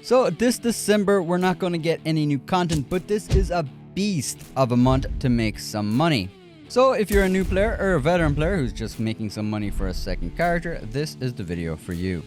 So this December we're not going to get any new content, but this is a beast of a month to make some money. So if you're a new player or a veteran player who's just making some money for a second character, this is the video for you.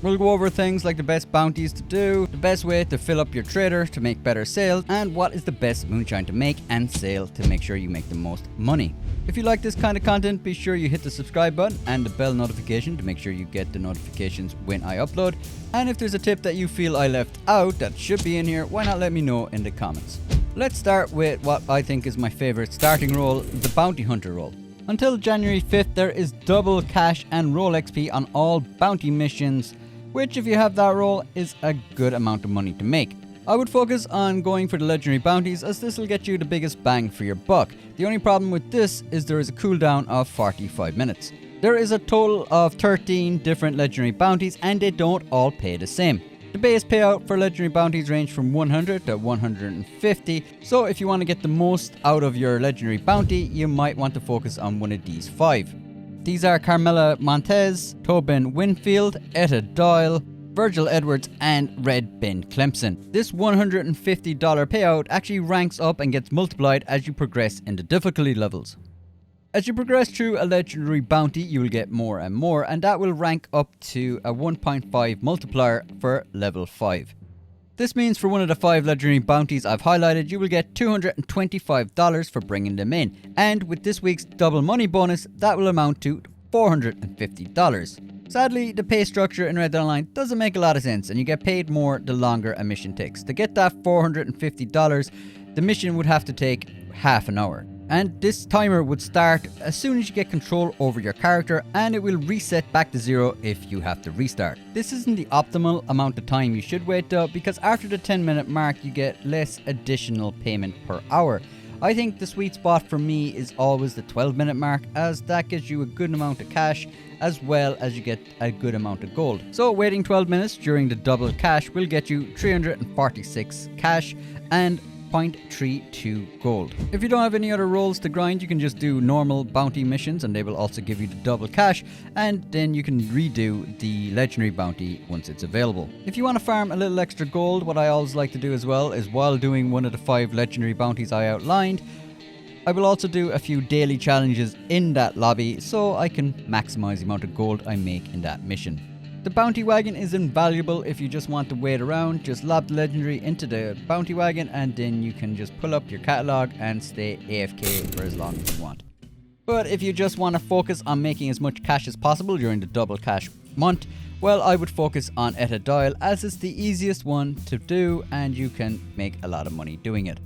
We'll go over things like the best bounties to do, the best way to fill up your trader to make better sales, and what is the best moonshine to make and sell to make sure you make the most money. If you like this kind of content, be sure you hit the subscribe button and the bell notification to make sure you get the notifications when I upload. And if there's a tip that you feel I left out that should be in here, why not let me know in the comments. Let's start with what I think is my favorite starting role, the bounty hunter role. Until January 5th, there is double cash and roll XP on all bounty missions, which if you have that role is a good amount of money to make. I would focus on going for the legendary bounties as this will get you the biggest bang for your buck. The only problem with this is there is a cooldown of 45 minutes. There is a total of 13 different legendary bounties and they don't all pay the same. The base payout for legendary bounties range from 100 to 150, so if you want to get the most out of your legendary bounty, you might want to focus on one of these 5. These are Carmela Montez, Tobin Winfield, Etta Doyle, Virgil Edwards, and Red Ben Clemson. This $150 payout actually ranks up and gets multiplied as you progress in the difficulty levels. As you progress through a legendary bounty, you will get more and more, and that will rank up to a 1.5 multiplier for level 5. This means for one of the 5 legendary bounties I've highlighted, you will get $225 for bringing them in. And with this week's double money bonus, that will amount to $450. Sadly, the pay structure in Red Dead Online doesn't make a lot of sense and you get paid more the longer a mission takes. To get that $450, the mission would have to take half an hour. And this timer would start as soon as you get control over your character, and it will reset back to 0 if you have to restart. This isn't the optimal amount of time you should wait though, because after the 10-minute mark you get less additional payment per hour. I think the sweet spot for me is always the 12-minute mark, as that gives you a good amount of cash as well as you get a good amount of gold. So waiting 12 minutes during the double cash will get you 346 cash and 0.32 gold. If you don't have any other roles to grind, you can just do normal bounty missions and they will also give you the double cash, and then you can redo the legendary bounty once it's available. If you want to farm a little extra gold, what I always like to do as well is while doing one of the 5 legendary bounties I outlined, I will also do a few daily challenges in that lobby so I can maximize the amount of gold I make in that mission. The bounty wagon is invaluable if you just want to wait around. Just lob the legendary into the bounty wagon and then you can just pull up your catalog and stay AFK for as long as you want. But if you just want to focus on making as much cash as possible during the double cash month, well, I would focus on Etta Doyle as it's the easiest one to do and you can make a lot of money doing it.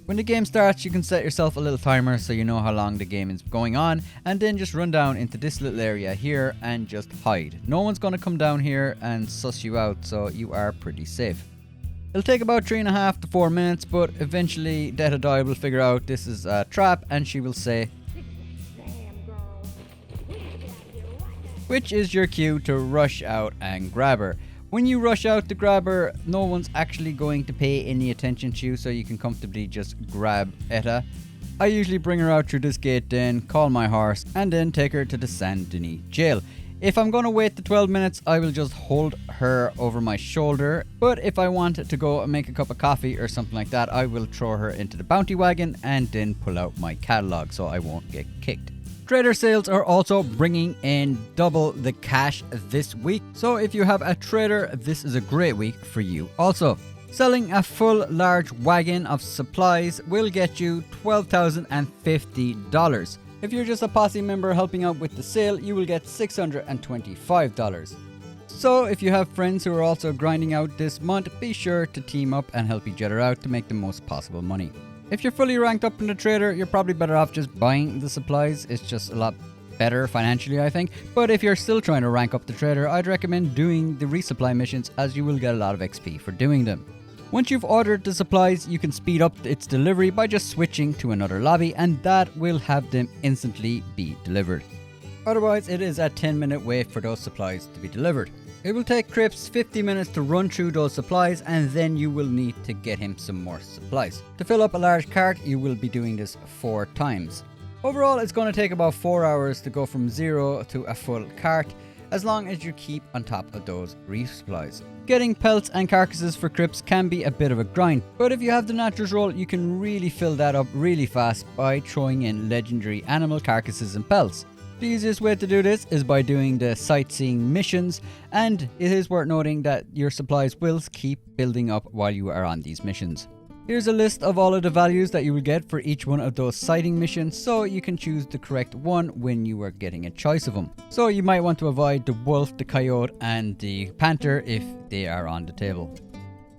When the game starts, you can set yourself a little timer so you know how long the game is going on, and then just run down into this little area here and just hide. No one's going to come down here and suss you out, so you are pretty safe. It'll take about 3.5 to 4 minutes, but eventually Etta Doyle will figure out this is a trap and she will say, which is your cue to rush out and grab her. When you rush out to grab her, no one's actually going to pay any attention to you, so you can comfortably just grab Etta. I usually bring her out through this gate, then call my horse, and then take her to the Saint Denis jail. If I'm going to wait the 12 minutes, I will just hold her over my shoulder, but if I want to go and make a cup of coffee or something like that, I will throw her into the bounty wagon and then pull out my catalog so I won't get kicked. Trader sales are also bringing in double the cash this week, so if you have a trader, this is a great week for you. Also, selling a full large wagon of supplies will get you $12,050. If you're just a posse member helping out with the sale, you will get $625. So if you have friends who are also grinding out this month, be sure to team up and help each other out to make the most possible money. If you're fully ranked up in the trader, you're probably better off just buying the supplies. It's just a lot better financially, I think. But if you're still trying to rank up the trader, I'd recommend doing the resupply missions as you will get a lot of XP for doing them. Once you've ordered the supplies, you can speed up its delivery by just switching to another lobby, and that will have them instantly be delivered. Otherwise, it is a 10-minute wait for those supplies to be delivered. It will take Crips 50 minutes to run through those supplies, and then you will need to get him some more supplies. To fill up a large cart, you will be doing this 4 times. Overall, it's going to take about 4 hours to go from 0 to a full cart, as long as you keep on top of those resupplies. Getting pelts and carcasses for crypts can be a bit of a grind, but if you have the naturals roll, you can really fill that up really fast by throwing in legendary animal carcasses and pelts. The easiest way to do this is by doing the sightseeing missions, and it is worth noting that your supplies will keep building up while you are on these missions. Here's a list of all of the values that you will get for each one of those sighting missions, so you can choose the correct one when you are getting a choice of them. So you might want to avoid the wolf, the coyote and the panther if they are on the table.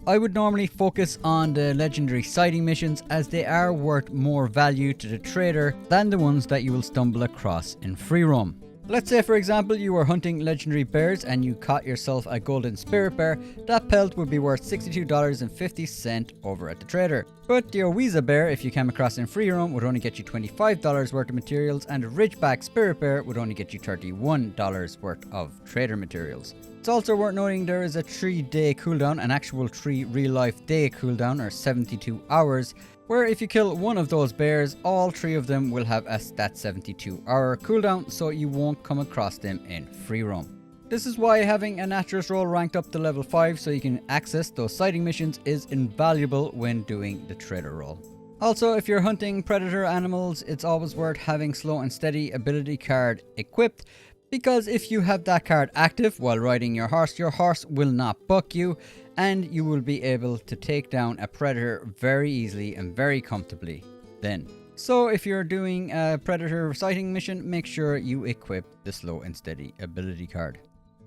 I would normally focus on the legendary sighting missions as they are worth more value to the trader than the ones that you will stumble across in free roam. Let's say for example you were hunting legendary bears and you caught yourself a golden spirit bear. That pelt would be worth $62.50 over at the trader. But the Owiza bear, if you came across in free roam, would only get you $25 worth of materials, and a ridgeback spirit bear would only get you $31 worth of trader materials. It's also worth noting there is a 3-day cooldown, an actual 3 real life day cooldown, or 72 hours, where if you kill one of those bears, all 3 of them will have that 72-hour cooldown, so you won't come across them in free roam. This is why having a naturalist roll ranked up to level 5 so you can access those sighting missions is invaluable when doing the trader roll. Also, if you're hunting predator animals, it's always worth having slow and steady ability card equipped, because if you have that card active while riding your horse will not buck you, and you will be able to take down a predator very easily and very comfortably then. So if you're doing a predator sighting mission, make sure you equip the slow and steady ability card.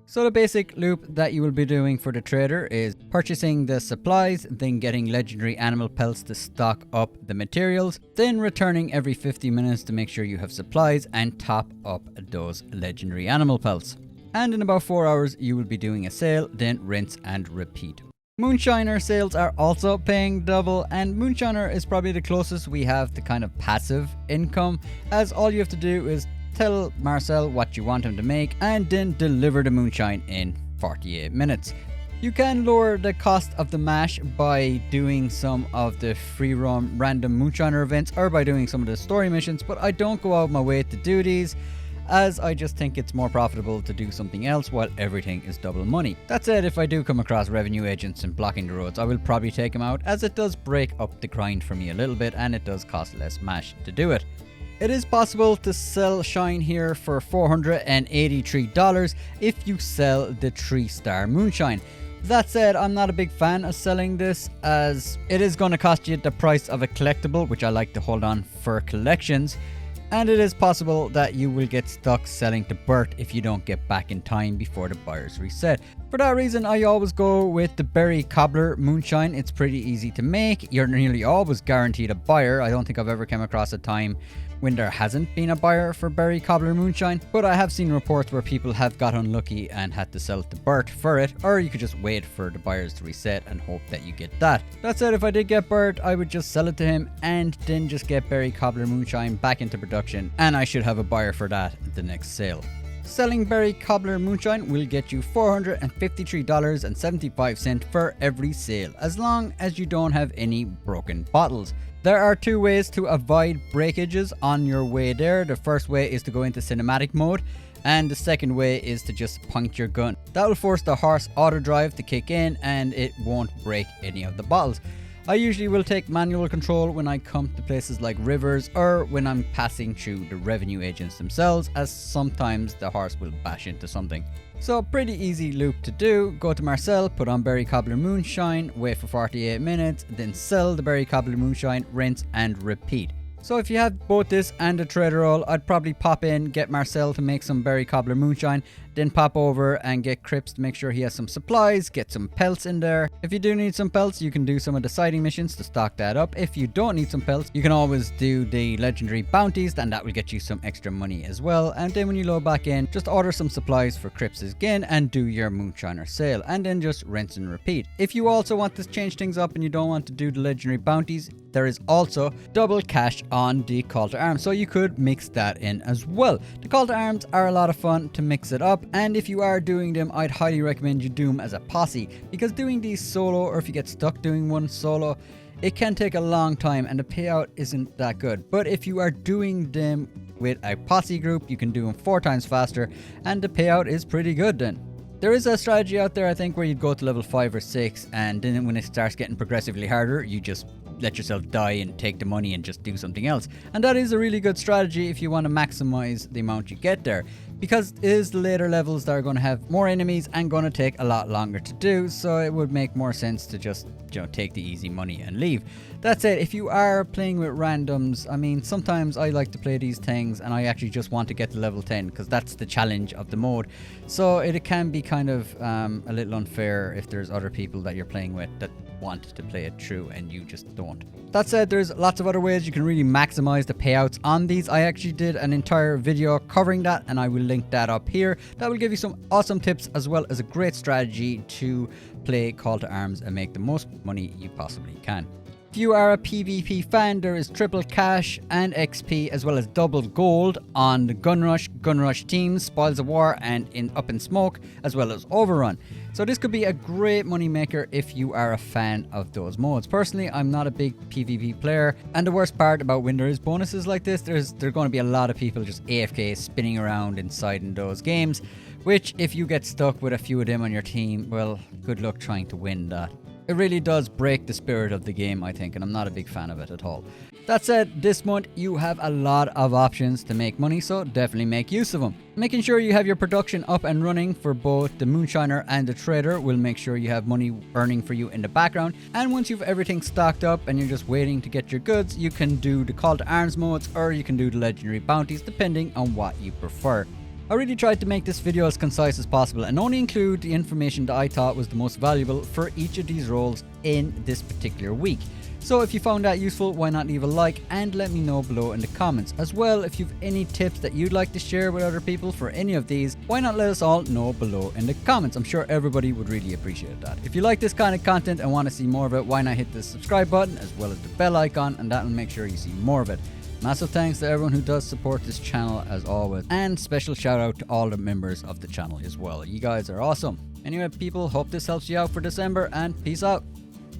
So the basic loop that you will be doing for the trader is purchasing the supplies, then getting legendary animal pelts to stock up the materials, then returning every 50 minutes to make sure you have supplies and top up those legendary animal pelts. And in about 4 hours you will be doing a sale, then rinse and repeat. Moonshiner sales are also paying double, and Moonshiner is probably the closest we have to kind of passive income, as all you have to do is tell Marcel what you want him to make and then deliver the moonshine in 48 minutes. You can lower the cost of the mash by doing some of the free roam random moonshiner events or by doing some of the story missions, but I don't go out of my way to do these, as I just think it's more profitable to do something else while everything is double money. That said, if I do come across revenue agents and blocking the roads, I will probably take them out, as it does break up the grind for me a little bit and it does cost less mash to do it. It is possible to sell shine here for $483 if you sell the 3-star moonshine. That said, I'm not a big fan of selling this, as it is going to cost you the price of a collectible, which I like to hold on for collections, and it is possible that you will get stuck selling to Bert if you don't get back in time before the buyers reset. For that reason, I always go with the berry cobbler moonshine. It's pretty easy to make. You're nearly always guaranteed a buyer. I don't think I've ever come across a time when there hasn't been a buyer for berry cobbler moonshine, but I have seen reports where people have got unlucky and had to sell it to Bert for it, or you could just wait for the buyers to reset and hope that you get that. That said, if I did get Bert, I would just sell it to him and then just get berry cobbler moonshine back into production, and I should have a buyer for that at the next sale. Selling berry cobbler moonshine will get you $453.75 for every sale, as long as you don't have any broken bottles. There are 2 ways to avoid breakages on your way there. The first way is to go into cinematic mode, and the second way is to just point your gun. That will force the horse auto drive to kick in and it won't break any of the bottles. I usually will take manual control when I come to places like rivers or when I'm passing through the revenue agents themselves, as sometimes the horse will bash into something. So pretty easy loop to do. Go to Marcel, put on berry cobbler moonshine, wait for 48 minutes, then sell the berry cobbler moonshine, rinse and repeat. So if you have both this and a trader roll, I'd probably pop in, get Marcel to make some berry cobbler moonshine, then pop over and get Crips to make sure he has some supplies, get some pelts in there. If you do need some pelts, you can do some of the sighting missions to stock that up. If you don't need some pelts, you can always do the legendary bounties, and that will get you some extra money as well. And then when you load back in, just order some supplies for Crips again and do your moonshiner sale, and then just rinse and repeat. If you also want to change things up and you don't want to do the legendary bounties, there is also double cash on the call to arms, so you could mix that in as well. The call to arms are a lot of fun to mix it up, and if you are doing them, I'd highly recommend you do them as a posse, because doing these solo, or if you get stuck doing one solo, it can take a long time and the payout isn't that good. But if you are doing them with a posse group, you can do them 4 times faster and the payout is pretty good then. There is a strategy out there, I think, where you'd go to level 5 or 6, and then when it starts getting progressively harder, you just let yourself die and take the money and just do something else. And that is a really good strategy if you want to maximize the amount you get there, because it is the later levels that are going to have more enemies and going to take a lot longer to do, so it would make more sense to just, take the easy money and leave. That said, if you are playing with randoms, I mean, sometimes I like to play these things and I actually just want to get to level 10 because that's the challenge of the mode. So it can be kind of a little unfair if there's other people that you're playing with that want to play it through and you just don't. That said, there's lots of other ways you can really maximize the payouts on these. I actually did an entire video covering that, and I will link that up here. That will give you some awesome tips as well as a great strategy to play Call to Arms and make the most money you possibly can. If you are a PvP fan, there is triple cash and XP as well as double gold on the Gun Rush teams, Spoils of War, and Up in Smoke, as well as Overrun. So this could be a great money maker if you are a fan of those modes. Personally, I'm not a big PvP player, and the worst part about when there is bonuses like this, there are going to be a lot of people just AFK spinning around inside in those games, which if you get stuck with a few of them on your team, well, good luck trying to win that. It really does break the spirit of the game, I think, and I'm not a big fan of it at all. That said, this month you have a lot of options to make money, so definitely make use of them. Making sure you have your production up and running for both the Moonshiner and the Trader will make sure you have money earning for you in the background, and once you've everything stocked up and you're just waiting to get your goods, you can do the Call to Arms modes or you can do the Legendary Bounties depending on what you prefer. I really tried to make this video as concise as possible and only include the information that I thought was the most valuable for each of these roles in this particular week. So if you found that useful, why not leave a like and let me know below in the comments. As well, if you've any tips that you'd like to share with other people for any of these, why not let us all know below in the comments. I'm sure everybody would really appreciate that. If you like this kind of content and want to see more of it, why not hit the subscribe button as well as the bell icon, and that will make sure you see more of it. Massive thanks to everyone who does support this channel as always, and special shout out to all the members of the channel as well. You guys are awesome. Anyway, people, hope this helps you out for December, and peace out.